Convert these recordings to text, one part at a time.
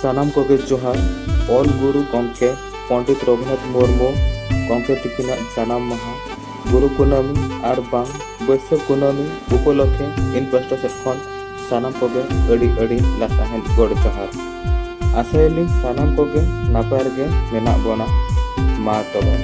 सानाम कोगे जोहार ऑल गुरु गमके पंडित रघुनाथ मुर्मू गमके तिकिना जानाम महा गुरु कुनामी और बांग बैसाख कुनामी उपलक्षे इन पास्टा सेट खन सानाम कोगे अड़ी लासाहेन गड़ जोहार आसायली सानाम कोगे नापाय रेगे मेना बोना मा तबे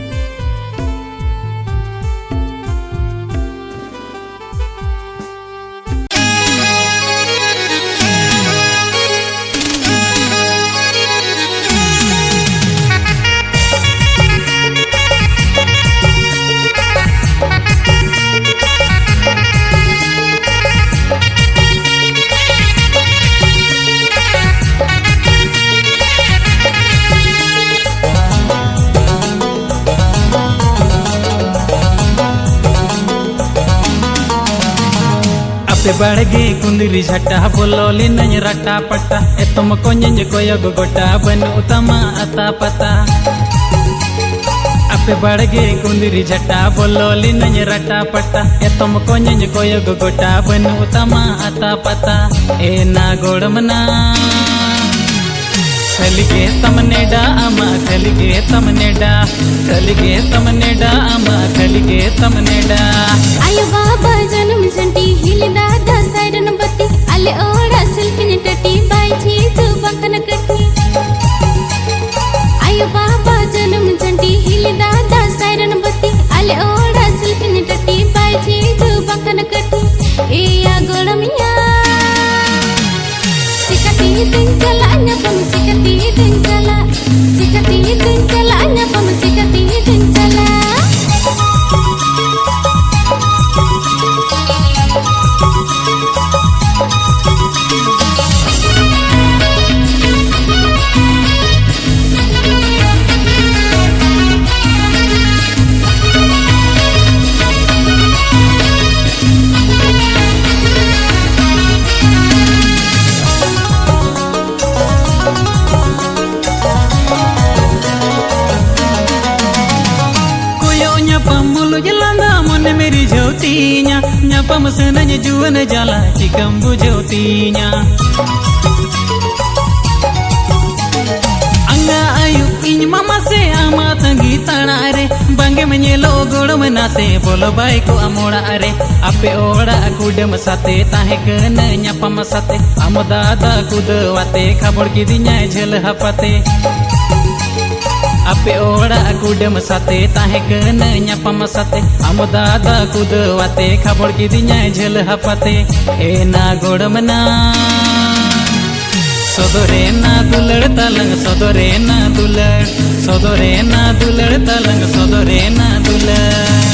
बाड़गे कुंदरी झटा बोलोली नज रटा पटा एतम कोंज कोयग गोटा बन उतमा अता पता आपे बाड़गे कुंदरी झटा बोलोली नज रटा पटा एतम कोंज कोयग गोटा बन उतमा अता पता ए ना गोड़मना खलिगे तमनेडा अमा खलिगे तमनेडा अमा खलिगे तमनेडा आयो बाबा जन्म जंटी हिलदा दसाइरन बत्ती अले ओड़ा सिल्किन टटी बाई छी तू बंकन कटी आयो बाबा जन्म जंटी हिलदा दसाइरन बत्ती अले ओड़ा सिल्किन टटी बाई छी तू बंकन कटी ए या गोड़मिया सिकती दिन चला न्या पम सिकती दिन चला न्या पम सिकती दिन चला मेरी ज्योतिnya nyapam senanya juan jala cikam bu ज्योतिnya anga ayu in mama se ama tangi tanare bange menyelo godom nase bolo bai ko amoda are ape oda kudem sate tahe kena nyapam sate amodada kudwate khabor kidinya jhel hapate आपे ओड़ा कुडम साते ताहे कन न्यापम साते आमदादा कुदवाते खबर की दिन्या झेल हपाते ए ना गोड़मना सदोरे ना दुलड़ तलंग सदोरे ना दुलड़ तलंग सदोरे ना दुलड़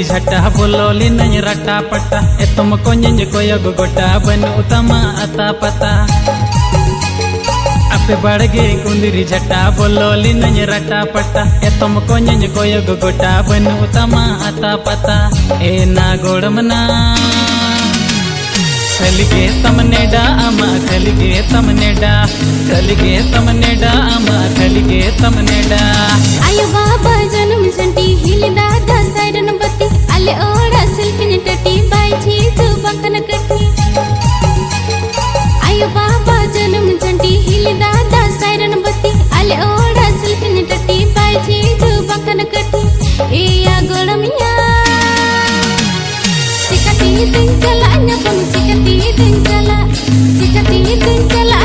झटा बोलोली नज रटा पटा एतम कोंज कोयग गोटा बन उतमा अता पता आपे बाड़गे कुंदरी झटा बोलोली नज रटा पटा एतम कोंज कोयग गोटा बन उतमा अता पता ए ना गोड़मना खलिगे तमनेडा अमा खलिगे तमनेडा अमा खलिगे तमनेडा आयो बाबा जन्म जंटी हिलदा दसाइरन बत्ती अले ओड़ा सिल्किन टटी बाई छी तू बंकन कटी आयो बाबा जन्म जंटी हिलदा दसाइरन बत्ती अले ओड़ा सिल्किन टटी बाई छी तू बंकन कटी ए या गोड़मिया सिकती दिन चला न्या पम चिकती दिन चला